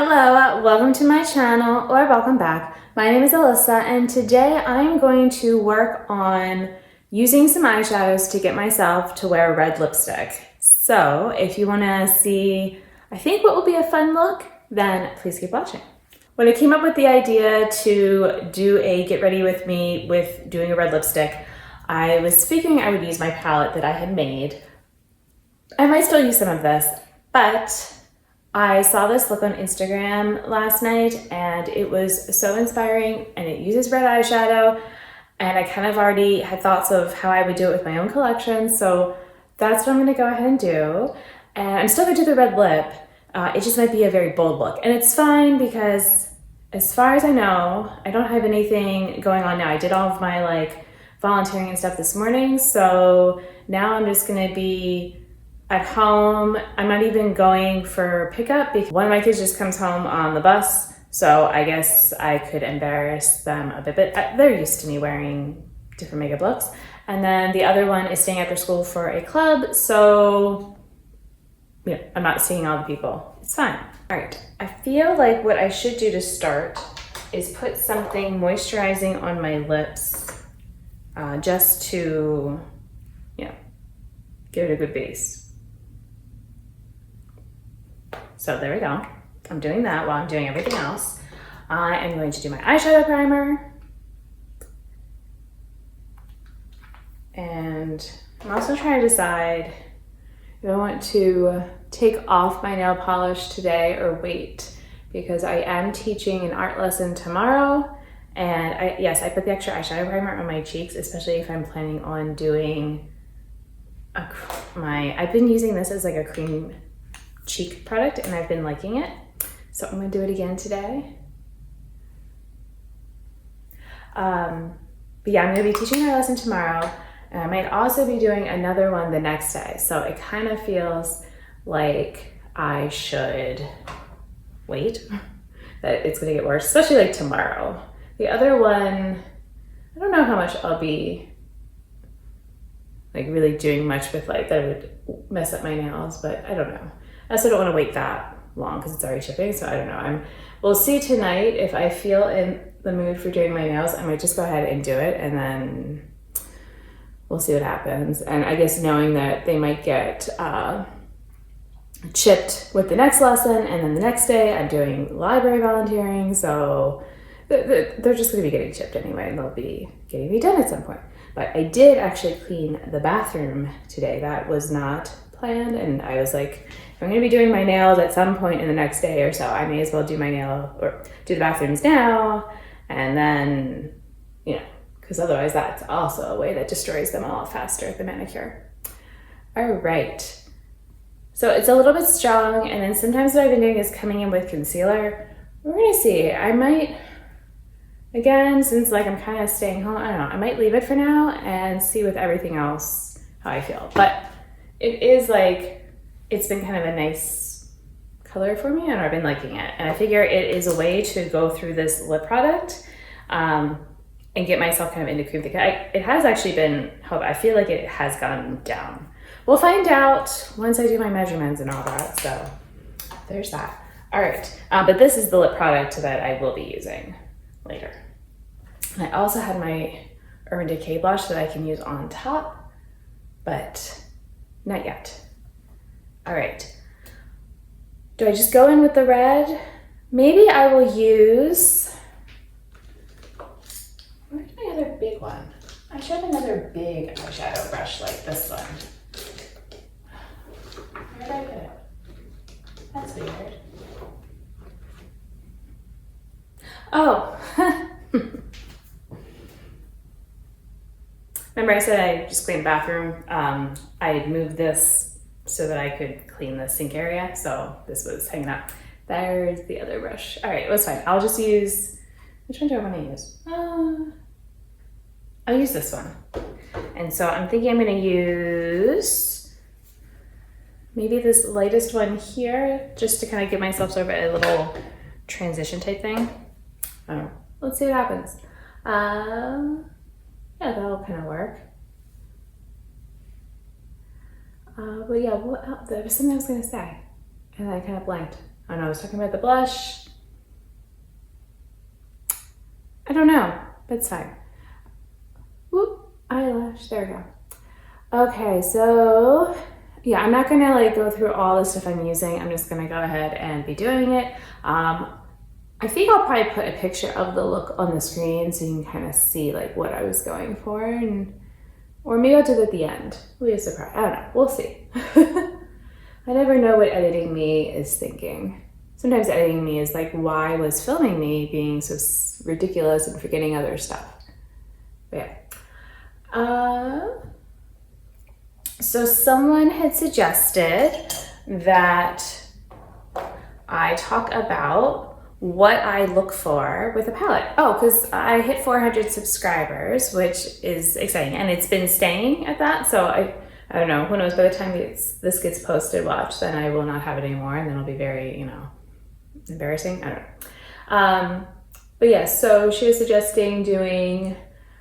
Hello, welcome to my channel, or welcome back. My name is Alyssa, and today I'm going to work on using some eyeshadows to get myself to wear red lipstick. So if you want to see, I think what will be a fun look, then please keep watching. When I came up with the idea to do a get ready with me with doing a red lipstick, I was figuring I would use my palette that I had made. I might still use some of this, but I saw this look on Instagram last night and it was so inspiring, and it uses red eyeshadow, and I kind of already had thoughts of how I would do it with my own collection, so that's what I'm going to go ahead and do. And I'm still going to do the red lip. It just might be a very bold look, and it's fine because as far as I know, I don't have anything going on now. I did all of my volunteering and stuff this morning, so now I'm just going to be at home. I'm not even going for pickup because one of my kids just comes home on the bus, so I guess I could embarrass them a bit, but they're used to me wearing different makeup looks. And then the other one is staying after school for a club, so I'm not seeing all the people. It's fine. All right, I feel like what I should do to start is put something moisturizing on my lips, just to, give it a good base. So there we go. I'm doing that while I'm doing everything else. I am going to do my eyeshadow primer. And I'm also trying to decide if I want to take off my nail polish today or wait, because I am teaching an art lesson tomorrow. And I put the extra eyeshadow primer on my cheeks, especially if I'm planning on doing I've been using this as a cream cheek product and I've been liking it, so I'm gonna do it again today. But yeah, I'm gonna be teaching my lesson tomorrow, and I might also be doing another one the next day, so it kind of feels like I should wait, that it's gonna get worse, especially tomorrow. The other one, I don't know how much I'll be really doing much with that would mess up my nails, but I don't know. I also don't want to wait that long because it's already shipping, so I don't know. We'll see tonight. If I feel in the mood for doing my nails, I might just go ahead and do it, and then we'll see what happens. And I guess knowing that they might get chipped with the next lesson, and then the next day I'm doing library volunteering, so they're just going to be getting chipped anyway, and they'll be getting redone at some point. But I did actually clean the bathroom today. That was not planned, and I was like, if I'm going to be doing my nails at some point in the next day or so, I may as well do my nail or do the bathrooms now, and then, because otherwise that's also a way that destroys them a lot faster, the manicure. All right. So it's a little bit strong, and then sometimes what I've been doing is coming in with concealer. We're going to see. I might, again, since I'm kind of staying home, I don't know, I might leave it for now and see with everything else how I feel. But it is it's been kind of a nice color for me, and I've been liking it. And I figure it is a way to go through this lip product and get myself kind of into cream. It has actually been, I feel like it has gone down. We'll find out once I do my measurements and all that, so there's that. All right, but this is the lip product that I will be using later. And I also had my Urban Decay blush that I can use on top, but not yet. All right. Do I just go in with the red? Maybe I will use, where's my other big one? I should have another big eyeshadow brush like this one. Where did I put it? That's weird. Oh. Remember I said I just cleaned the bathroom? I had moved this so that I could clean the sink area, so this was hanging up. There's the other brush. All right, it was fine. I'll just use, which one do I want to use? I'll use this one. And so I'm thinking I'm gonna use maybe this lightest one here, just to kind of give myself sort of a little transition type thing. Let's see what happens. Yeah, that'll kind of work. But yeah, there was something I was gonna say, and I kind of blanked. Oh no, I was talking about the blush. I don't know, but it's fine. Whoop, eyelash, there we go. Okay, so yeah, I'm not gonna like go through all the stuff I'm using. I'm just gonna go ahead and be doing it. I think I'll probably put a picture of the look on the screen so you can kind of see like what I was going for, and or maybe I'll do it at the end. It'll be a surprise. I don't know. We'll see. I never know what editing me is thinking. Sometimes editing me is like, why was filming me being so ridiculous and forgetting other stuff? But yeah. So someone had suggested that I talk about what I look for with a palette. Oh, because I hit 400 subscribers, which is exciting, and it's been staying at that. So I don't know, who knows, by the time this gets posted, watch, then I will not have it anymore, and then it'll be very, embarrassing. I don't know. But yeah, so she was suggesting doing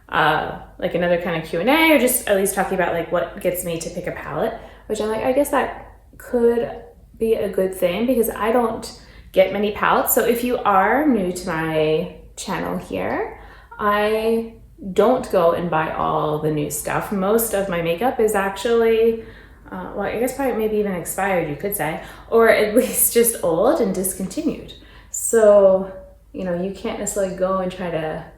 like another kind of Q&A, or just at least talking about like what gets me to pick a palette, which I'm like, I guess that could be a good thing because I don't get many palettes. So if you are new to my channel here, I don't go and buy all the new stuff. Most of my makeup is actually, well, I guess probably maybe even expired, you could say, or at least just old and discontinued. So, you can't necessarily go and try to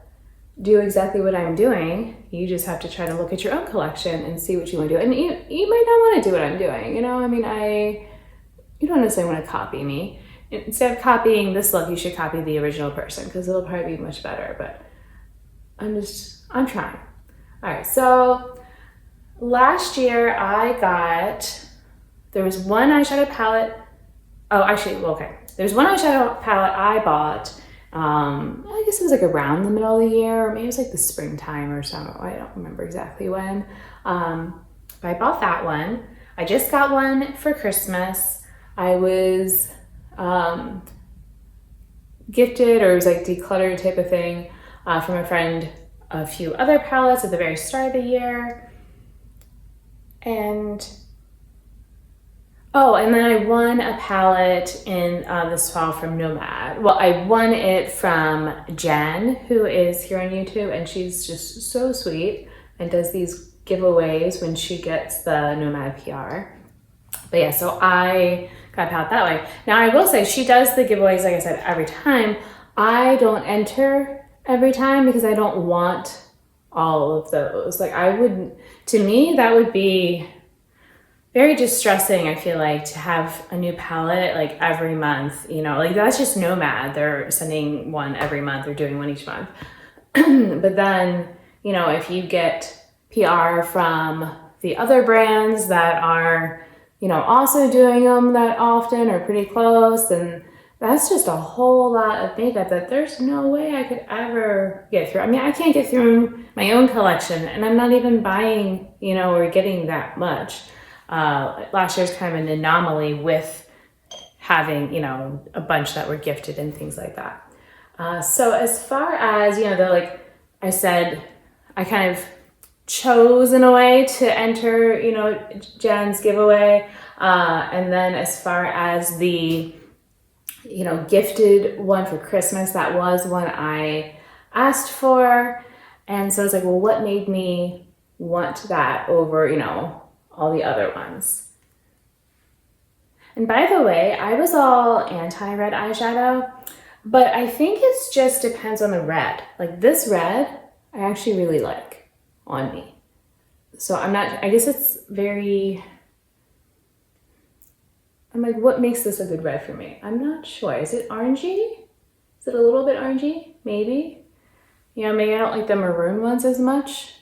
do exactly what I'm doing. You just have to try to look at your own collection and see what you want to do. And you might not want to do what I'm doing, you don't necessarily want to copy me. Instead of copying this look, you should copy the original person because it'll probably be much better, but I'm trying. All right, so last year there was one eyeshadow palette. Oh, actually, well, okay. There's one eyeshadow palette I bought. I guess it was like around the middle of the year, or maybe it was like the springtime or something. I don't remember exactly when. But I bought that one. I just got one for Christmas. I was gifted, or it was like decluttered type of thing, from a friend, a few other palettes at the very start of the year. And then I won a palette in this fall from Nomad. Well, I won it from Jen, who is here on YouTube, and she's just so sweet and does these giveaways when she gets the Nomad PR. But yeah, so I got a palette that way. Now I will say she does the giveaways, like I said, every time. I don't enter every time because I don't want all of those. Like to me, that would be very distressing, I feel like, to have a new palette like every month, like that's just Nomad. They're sending one every month or doing one each month. But then, if you get PR from the other brands that are, also doing them that often or pretty close, and that's just a whole lot of makeup that there's no way I could ever get through. I mean, I can't get through my own collection, and I'm not even buying, or getting that much. Last year's kind of an anomaly with having, a bunch that were gifted and things like that. So as far as, like I said, I kind of chose in a way to enter, Jen's giveaway. And then as far as the, gifted one for Christmas, that was one I asked for. And so I was like, well, what made me want that over, all the other ones? And by the way, I was all anti-red eyeshadow, but I think it just depends on the red. Like this red, I actually really like on me. So I guess it's I'm like, what makes this a good red for me? I'm not sure. Is it orangey? Is it a little bit orangey? Maybe. Maybe I don't like the maroon ones as much.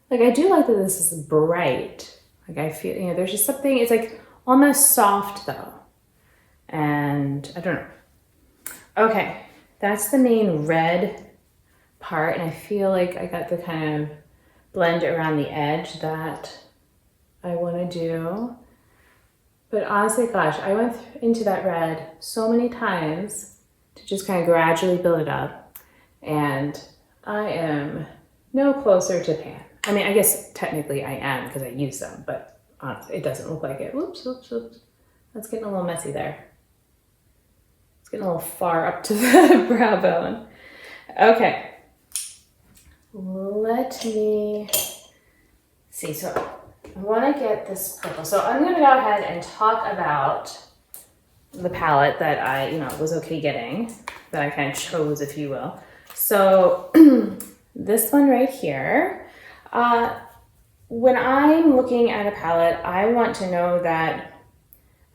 Like I do like that this is bright. Like I feel, there's just something, it's like almost soft though. And I don't know. Okay, that's the main red part. And I feel like I got the kind of blend around the edge that I want to do. But honestly, gosh, I went into that red so many times to just kind of gradually build it up. And I am no closer to pan. I mean, I guess technically I am because I use them, but honestly, it doesn't look like it. Whoops, whoops, whoops. That's getting a little messy there. It's getting a little far up to the brow bone. Okay. Let me see. So I want to get this purple. So I'm going to go ahead and talk about the palette that I, was okay getting, that I kind of chose, if you will. So this one right here, when I'm looking at a palette, I want to know that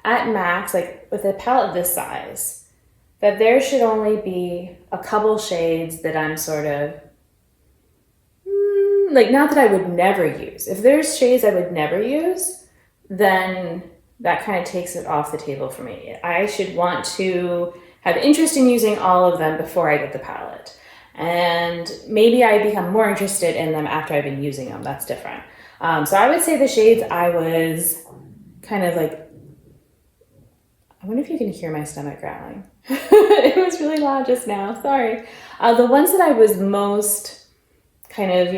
at max, like with a palette this size, that there should only be a couple shades that I'm sort of, like, not that I would never use. If there's shades I would never use, then that kind of takes it off the table for me. I should want to have interest in using all of them before I get the palette. And maybe I become more interested in them after I've been using them. That's different. So I would say the shades I was kind of like, I wonder if you can hear my stomach growling. It was really loud just now, sorry. The ones that I was most kind of,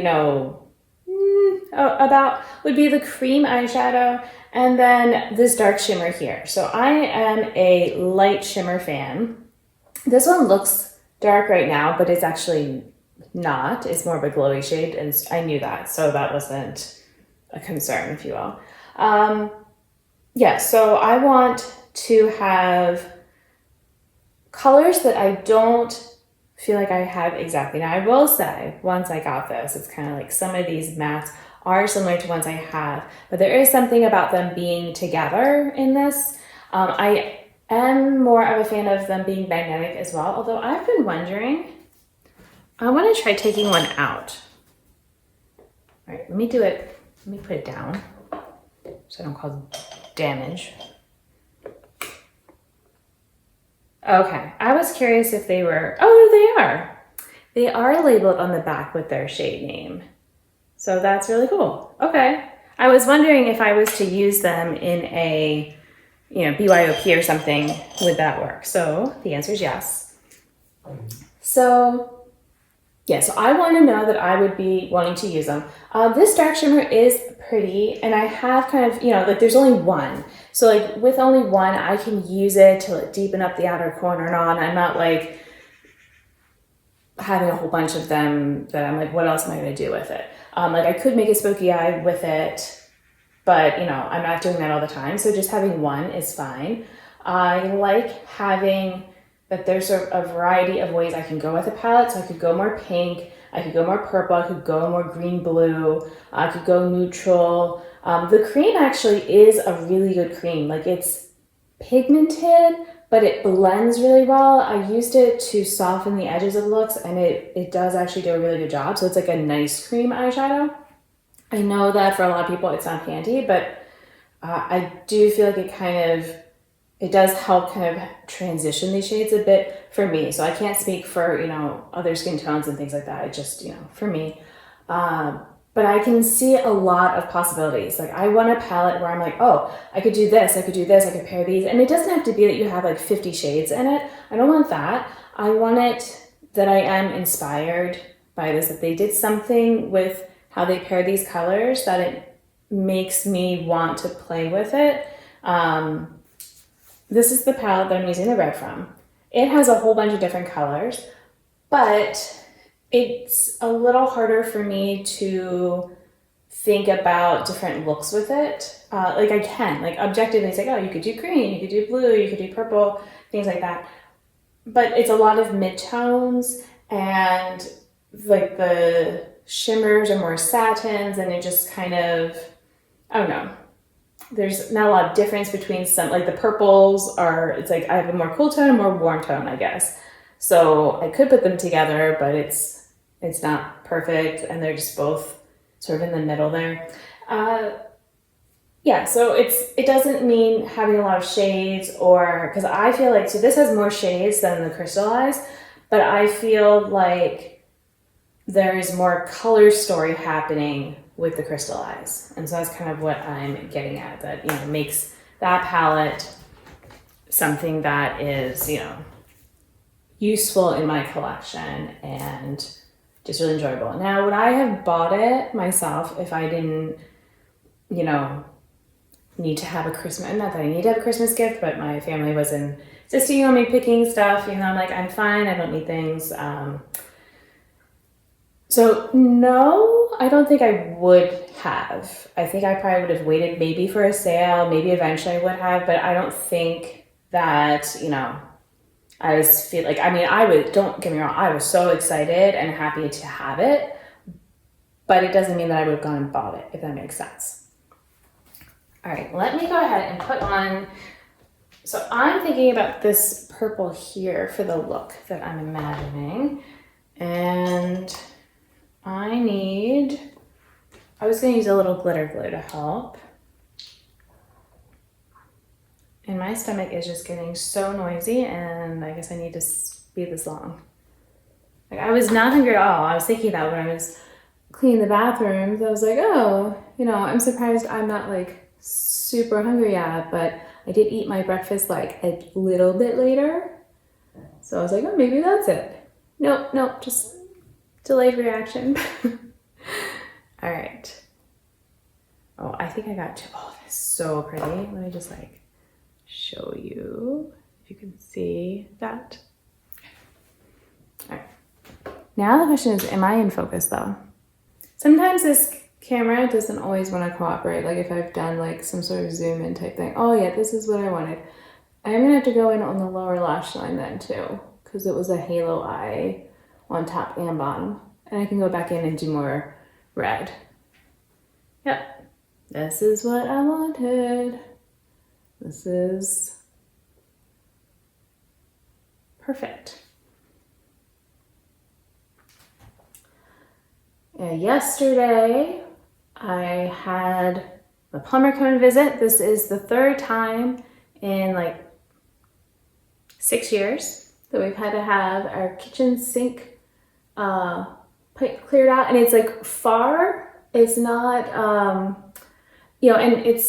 about would be the cream eyeshadow and then this dark shimmer here. So I am a light shimmer fan. This one looks dark right now, but it's actually not. It's more of a glowy shade, and I knew that, so that wasn't a concern, if you will. Yeah, so I want to have colors that I don't feel like I have exactly. Now, I will say, once I got this, it's kind of like some of these mattes are similar to ones I have, but there is something about them being together in this. I am more of a fan of them being magnetic as well, although I've been wondering, I want to try taking one out. All right, let me do it. Let me put it down so I don't cause damage. Okay, I was curious if they were, oh, they are. They are labeled on the back with their shade name. So that's really cool. Okay. I was wondering if I was to use them in a, BYOP or something, would that work? So the answer is yes. So, yeah, so I want to know that I would be wanting to use them. This dark shimmer is pretty, and I have kind of, like there's only one. So like with only one, I can use it to like deepen up the outer corner and on. I'm not like having a whole bunch of them that I'm like, what else am I going to do with it? Like I could make a smoky eye with it, but I'm not doing that all the time. So just having one is fine. I like having that there's a variety of ways I can go with a palette. So I could go more pink, I could go more purple, I could go more green blue, I could go neutral. The cream actually is a really good cream. Like it's pigmented, but it blends really well. I used it to soften the edges of looks, and it does actually do a really good job. So it's like a nice cream eyeshadow. I know that for a lot of people it's not handy, but I do feel like it does help kind of transition these shades a bit for me. So I can't speak for, other skin tones and things like that. It just, for me. But I can see a lot of possibilities. Like I want a palette where I'm like, oh, I could do this, I could do this, I could pair these. And it doesn't have to be that you have like 50 shades in it. I don't want that. I want it that I am inspired by this, that they did something with how they pair these colors that it makes me want to play with it. This is the palette that I'm using the red from. It has a whole bunch of different colors, but it's a little harder for me to think about different looks with it. Like I can, like objectively say, oh, you could do green, you could do blue, you could do purple, things like that. But it's a lot of midtones, and like the shimmers are more satins, and it just kind of, I don't know. There's not a lot of difference between some, like the purples are, it's like I have a more cool tone and more warm tone, I guess. So I could put them together, but it's not perfect, and they're just both sort of in the middle there. Yeah, so it doesn't mean having a lot of shades, or, because I feel like, so this has more shades than the crystallized, but I feel like there's more color story happening with the crystallized. And so that's kind of what I'm getting at, that, makes that palette something that is, useful in my collection and just really enjoyable. Now, would I have bought it myself if I didn't, need to have a Christmas, not that I need to have a Christmas gift, but my family was insisting on me picking stuff, even though I'm like, I'm fine, I don't need things. So no, I don't think I would have. I think I probably would have waited maybe for a sale, maybe eventually I would have, but I don't think that, you know, I was feel like, I mean, don't get me wrong, I was so excited and happy to have it, but it doesn't mean that I would have gone and bought it, if that makes sense. All right, let me go ahead and put on, so I'm thinking about this purple here for the look that I'm imagining, and I was gonna use a little glitter glue to help. And my stomach is just getting so noisy, and I guess I need to speed this along. Like, I was not hungry at all. I was thinking that when I was cleaning the bathrooms, I was like, oh, you know, I'm surprised I'm not like super hungry yet, but I did eat my breakfast like a little bit later. So I was like, oh, maybe that's it. Nope, just delayed reaction. All right. Oh, I think I got two. Oh, this is so pretty. Let me just like show you if you can see that. All right. Now the question is, am I in focus though? Sometimes this camera doesn't always want to cooperate. Like if I've done like some sort of zoom in type thing. Oh yeah, this is what I wanted. I'm gonna have to go in on the lower lash line then too, because it was a halo eye on top and bottom. And I can go back in and do more red. Yep, this is what I wanted. This is perfect. Yesterday, I had a plumber come and visit. This is the third time in like 6 years that we've had to have our kitchen sink pipe cleared out, and it's like far. It's not, you know, and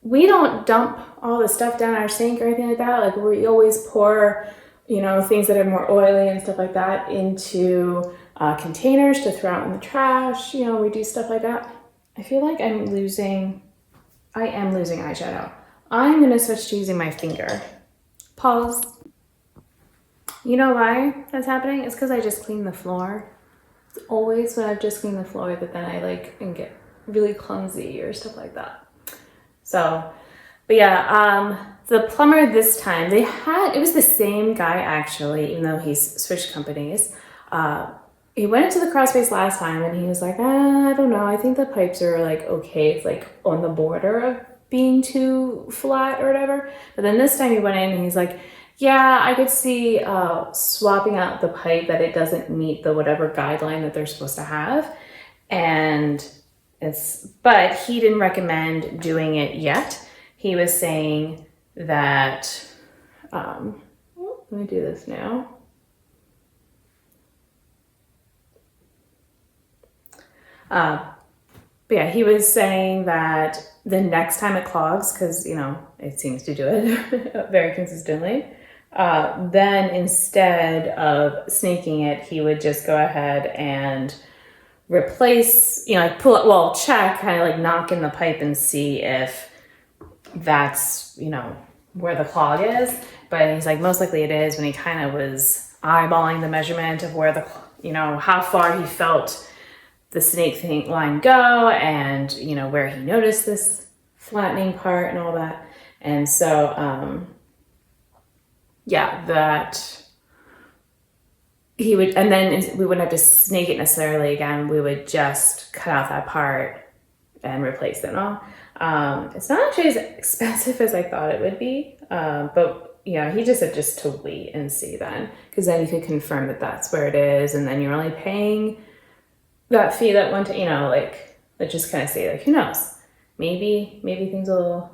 we don't dump all the stuff down our sink or anything like that. Like we always pour, you know, things that are more oily and stuff like that into containers to throw out in the trash. You know, we do stuff like that. I feel like I am losing eyeshadow. I'm gonna switch to using my finger. Pause. You know why that's happening? It's because I just cleaned the floor. It's always when I've just cleaned the floor that then I like and get really clumsy or stuff like that. So, but yeah, the plumber this time, it was the same guy actually, even though he's switched companies. He went into the crawl space last time and he was like, I don't know, I think the pipes are like okay, it's like on the border of being too flat or whatever. But then this time he went in and he's like, yeah, I could see swapping out the pipe that it doesn't meet the whatever guideline that they're supposed to have. And but he didn't recommend doing it yet. He was saying that, let me do this now. But yeah, he was saying that the next time it clogs, because, you know, it seems to do it very consistently, then instead of snaking it, he would just go ahead and replace, you know, like check, kind of like knock in the pipe and see if that's, you know, where the clog is. But he's like, most likely it is, when he kind of was eyeballing the measurement of where you know, how far he felt the snake line go, and, you know, where he noticed this flattening part and all that. And so, yeah, that he would, and then we wouldn't have to snake it necessarily again. We would just cut out that part and replace it all. It's not actually as expensive as I thought it would be, but yeah, he just said just to wait and see then, because then you could confirm that that's where it is, and then you're only paying that fee that one time, you know, like, let's just kind of say, like, who knows? Maybe things will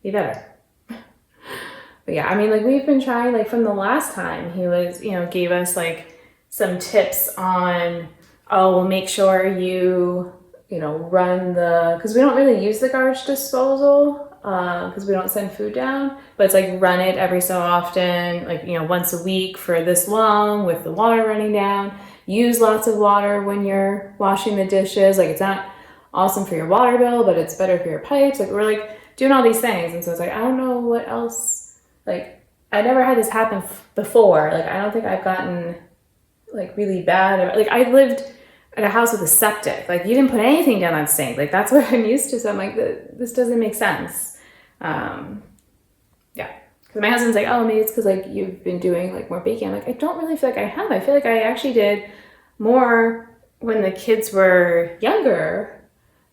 be better. But yeah, I mean, like, we've been trying, like, from the last time he was, you know, gave us like some tips on, oh, well, make sure you know, run because we don't really use the garbage disposal, because we don't send food down, but it's like run it every so often, like, you know, once a week for this long with the water running down. Use lots of water when you're washing the dishes. Like, it's not awesome for your water bill, but it's better for your pipes. Like, we're like doing all these things. And so it's like, I don't know what else, like, I never had this happen before. Like, I don't think I've gotten like really bad. Like, I lived at a house with a septic. Like, you didn't put anything down that sink. Like, that's what I'm used to. So I'm like, this doesn't make sense. Yeah. Because my husband's like, oh, maybe it's because like you've been doing like more baking. I'm like, I don't really feel like I have. I feel like I actually did more when the kids were younger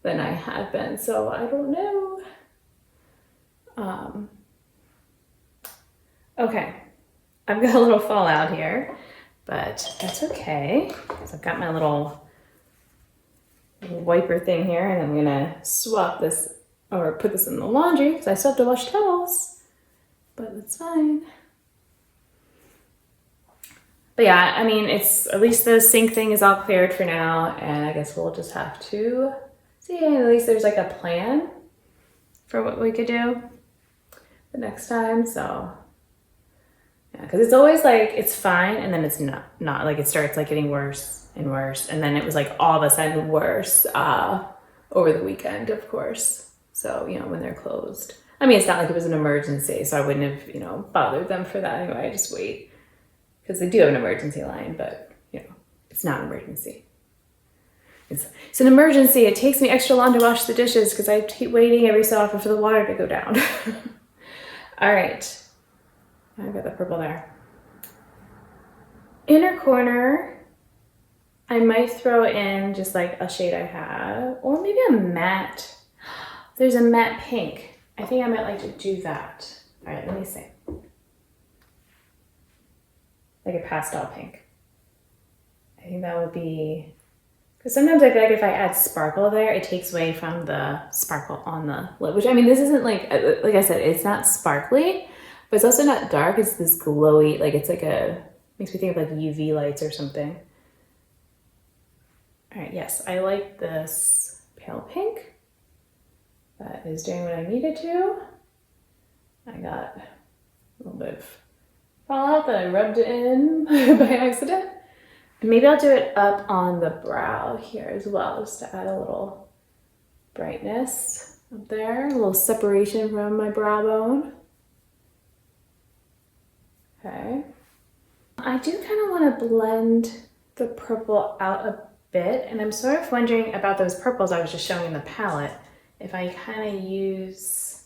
than I have been. So I don't know. Okay. I've got a little fallout here, but that's okay. So I've got my little wiper thing here, and I'm gonna swap this or put this in the laundry because I still have to wash towels, but that's fine. But yeah, I mean, it's at least the sink thing is all cleared for now, and I guess we'll just have to see. At least there's like a plan for what we could do the next time. So yeah, because it's always like it's fine, and then it's not like it starts like getting worse and worse, and then it was like all of a sudden worse over the weekend, of course. So you know, when they're closed. I mean, it's not like it was an emergency, so I wouldn't have, you know, bothered them for that anyway. I just wait. Because they do have an emergency line, but, you know, it's not an emergency. It's an emergency. It takes me extra long to wash the dishes because I keep waiting every so often for the water to go down. All right. I've got the purple there. Inner corner, I might throw in just like a shade I have, or maybe a matte. There's a matte pink. I think I might like to do that. All right, let me see. Like a pastel pink. I think that would be, because sometimes I feel like if I add sparkle there, it takes away from the sparkle on the lip, which I mean, this isn't like I said, it's not sparkly, but it's also not dark. It's this glowy, like it's like makes me think of like UV lights or something. All right, yes, I like this pale pink. That is doing what I needed to. I got a little bit of fallout that I rubbed it in by accident. And maybe I'll do it up on the brow here as well, just to add a little brightness up there, a little separation from my brow bone. Okay. I do kind of want to blend the purple out a bit, and I'm sort of wondering about those purples I was just showing in the palette, if I kind of use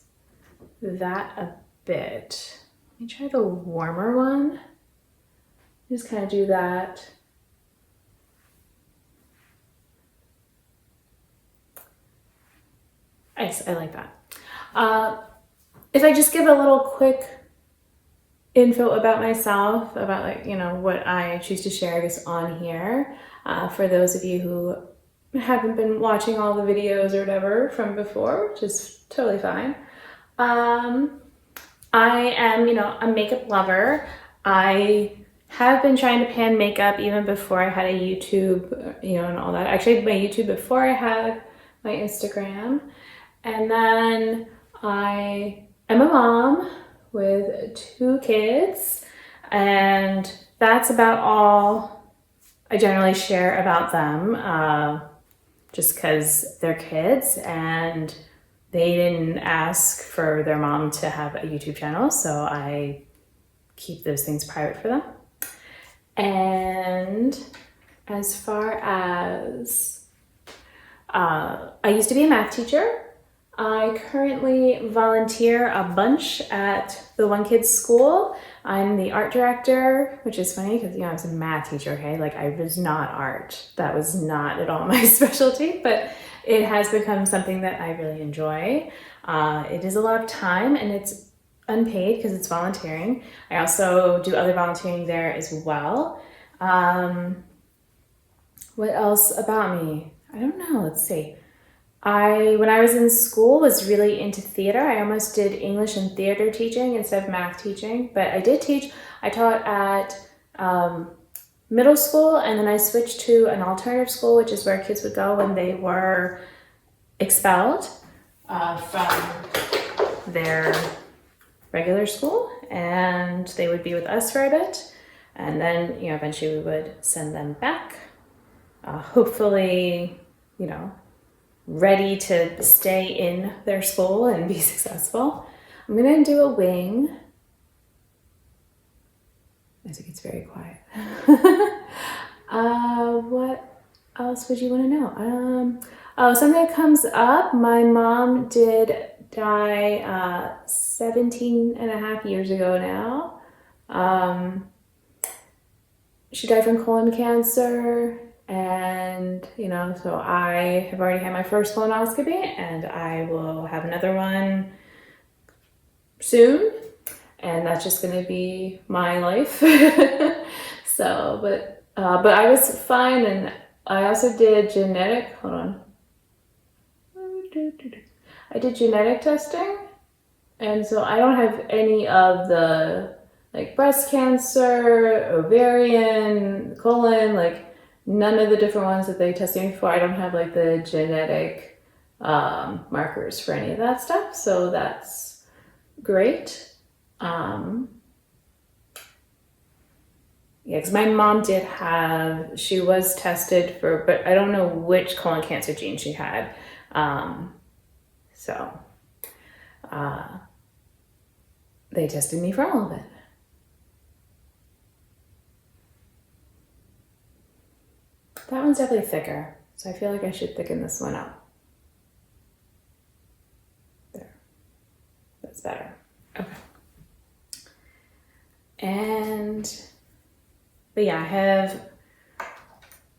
that a bit. Let me try the warmer one. Just kind of do that. Nice, I like that. If I just give a little quick info about myself, about like, you know, what I choose to share, I guess, on here, for those of you who haven't been watching all the videos or whatever from before, which is totally fine. I am, you know, a makeup lover. I have been trying to pan makeup even before I had a YouTube, you know, and all that. Actually, I had my YouTube before I had my Instagram. And then I am a mom with 2 kids, and that's about all I generally share about them, just because they're kids and they didn't ask for their mom to have a YouTube channel, so I keep those things private for them. And as far as, I used to be a math teacher. I currently volunteer a bunch at the One Kids School. I'm the art director, which is funny because, you know, I was a math teacher, okay? Like, I was not art. That was not at all my specialty, but it has become something that I really enjoy. It is a lot of time, and it's unpaid because it's volunteering. I also do other volunteering there as well. What else about me? I don't know, let's see. When I was in school, was really into theater. I almost did English and theater teaching instead of math teaching, but I did teach. I taught at middle school, and then I switched to an alternative school, which is where kids would go when they were expelled from their regular school, and they would be with us for a bit, and then, you know, eventually we would send them back. Hopefully, you know, ready to stay in their school and be successful. I'm gonna do a wing. I think it's very quiet. What else would you want to know? Oh, something that comes up. My mom did die 17 and a half years ago now. She died from colon cancer, and so I have already had my first colonoscopy, and I will have another one soon, and that's just going to be my life. So, but I was fine, and I also did genetic. Hold on. I did genetic testing, and so I don't have any of the breast cancer, ovarian, colon, none of the different ones that they tested me for. I don't have the genetic markers for any of that stuff, so that's great. Yeah, because my mom she was tested for, but I don't know which colon cancer gene she had. They tested me for all of it. That one's definitely thicker, so I feel like I should thicken this one up. There. That's better. Okay. But yeah, I have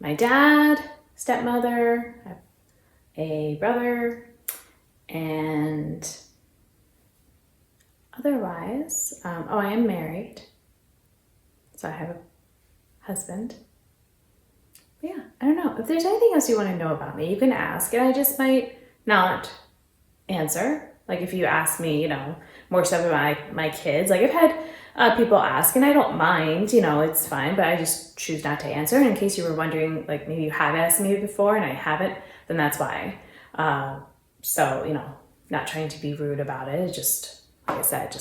my dad, stepmother, I have a brother, and otherwise, I am married, so I have a husband. But yeah, I don't know. If there's anything else you want to know about me, you can ask, and I just might not answer. If you ask me, more stuff about my kids. I've had people ask, and I don't mind, it's fine, but I just choose not to answer. And in case you were wondering, maybe you have asked me before and I haven't, then that's why. So, not trying to be rude about it. It's just, like I said,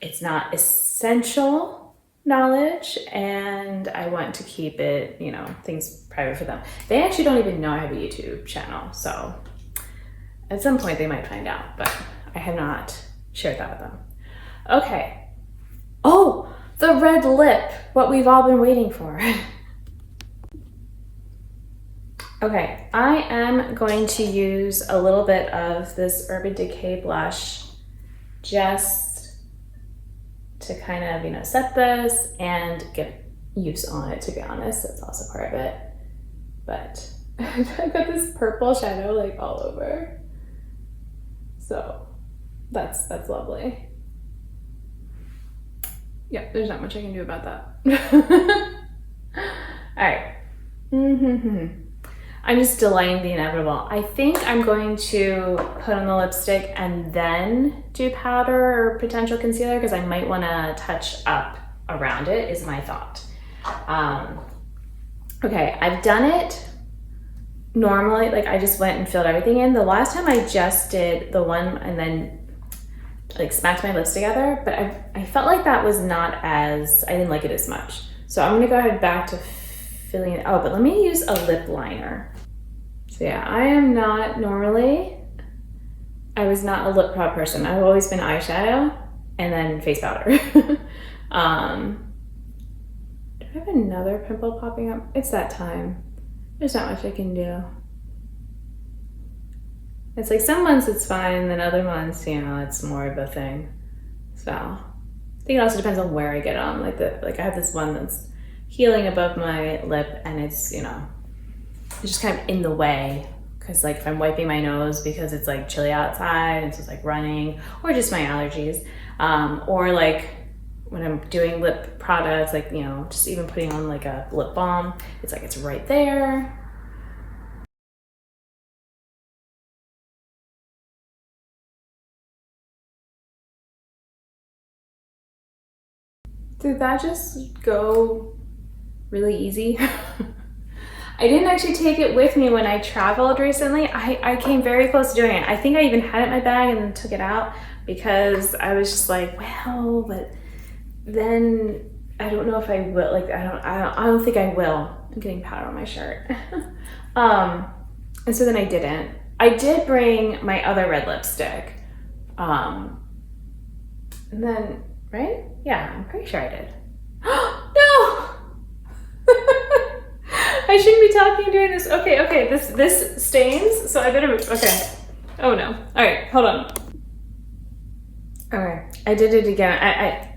it's not essential knowledge, and I want to keep it, things private for them. They actually don't even know I have a YouTube channel, so at some point they might find out, but I have not shared that with them. Okay. Oh, the red lip, what we've all been waiting for. Okay, I am going to use a little bit of this Urban Decay blush just to kind of, set this and get use on it, to be honest. That's also part of it. But I've got this purple shadow all over. So that's lovely. Yeah, there's not much I can do about that. All right. I'm just delaying the inevitable. I think I'm going to put on the lipstick and then do powder or potential concealer, because I might want to touch up around it, is my thought. Okay, I've done it normally. I just went and filled everything in. The last time I just did the one and then smacked my lips together, but I felt like that was I didn't like it as much. So I'm gonna go ahead back to filling it. Oh, but let me use a lip liner. So yeah, I am not normally, I was not a lip product person. I've always been eyeshadow and then face powder. Do I have another pimple popping up? It's that time. There's not much I can do. It's some months it's fine, and then other months, it's more of a thing. So I think it also depends on where I get on. I have this one that's healing above my lip, and it's just kind of in the way, because if I'm wiping my nose because it's chilly outside and so it's running, or just my allergies, or when I'm doing lip products, just even putting on a lip balm, it's it's right there. Did that just go really easy? I didn't actually take it with me when I traveled recently. I came very close to doing it. I think I even had it in my bag and then took it out because I was just well, but then I don't know if I will. I don't think I will. I'm getting powder on my shirt. And so then I didn't. I did bring my other red lipstick. And then, right? Yeah, I'm pretty sure I did. No! I shouldn't be talking during this. Okay, this stains, so I better, okay. Oh no. All right, hold on. Okay, I did it again.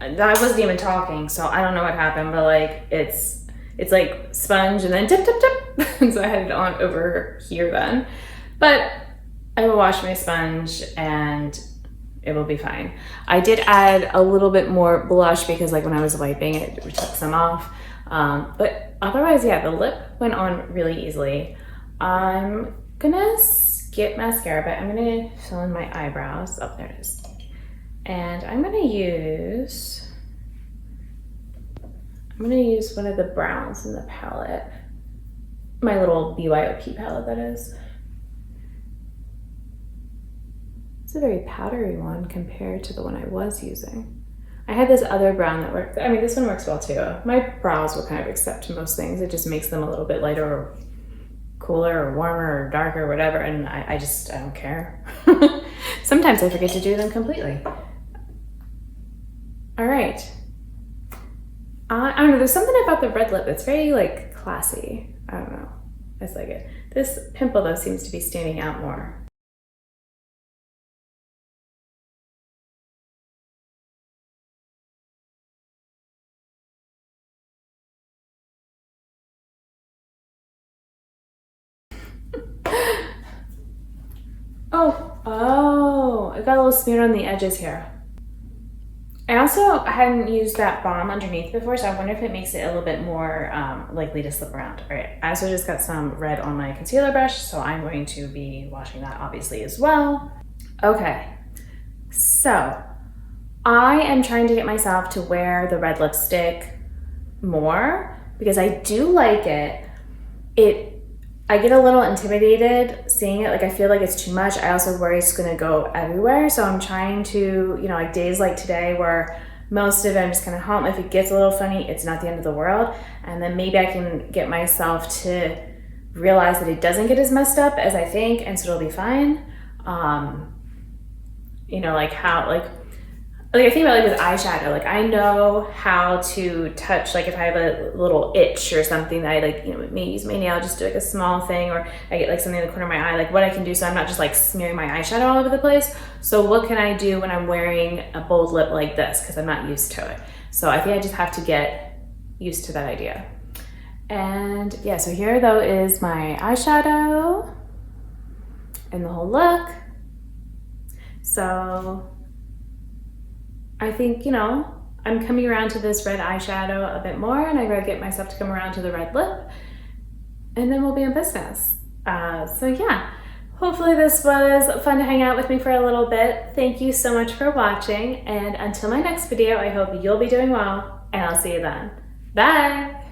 I wasn't even talking, so I don't know what happened, but like it's like sponge and then tip tip tip. And so I had it on over here then. But I will wash my sponge and it will be fine. I did add a little bit more blush because like when I was wiping it took some off. But otherwise, yeah, the lip went on really easily. I'm gonna skip mascara, but I'm gonna fill in my eyebrows. Oh, there it is. And I'm gonna use one of the browns in the palette. My little BYOP palette, that is. It's a very powdery one compared to the one I was using. I had this other brown that worked. I mean, this one works well too. My brows will kind of accept most things. It just makes them a little bit lighter or cooler or warmer or darker or whatever. And I don't care. Sometimes I forget to do them completely. All right. I don't know, there's something about the red lip that's very like classy. I don't know. I just like it. This pimple though seems to be standing out more. Oh, I got a little smear on the edges here. I also hadn't used that balm underneath before, so I wonder if it makes it a little bit more likely to slip around. All right, I also just got some red on my concealer brush, so I'm going to be washing that obviously as well. Okay, so I am trying to get myself to wear the red lipstick more because I do like it. I get a little intimidated seeing it. Like I feel like it's too much. I also worry it's gonna go everywhere. So I'm trying to, like days like today where most of it I'm just gonna home. If it gets a little funny, it's not the end of the world. And then maybe I can get myself to realize that it doesn't get as messed up as I think, and so it'll be fine. Like how, like I think about like with eyeshadow, like I know how to touch, like if I have a little itch or something that I like, maybe use my nail, just do like a small thing, or I get like something in the corner of my eye, like what I can do so I'm not just like smearing my eyeshadow all over the place. So what can I do when I'm wearing a bold lip like this? Because I'm not used to it. So I think I just have to get used to that idea. And yeah, so here though is my eyeshadow and the whole look. So I think, I'm coming around to this red eyeshadow a bit more, and I gotta get myself to come around to the red lip, and then we'll be in business. So yeah, hopefully this was fun to hang out with me for a little bit. Thank you so much for watching, and until my next video, I hope you'll be doing well, and I'll see you then. Bye!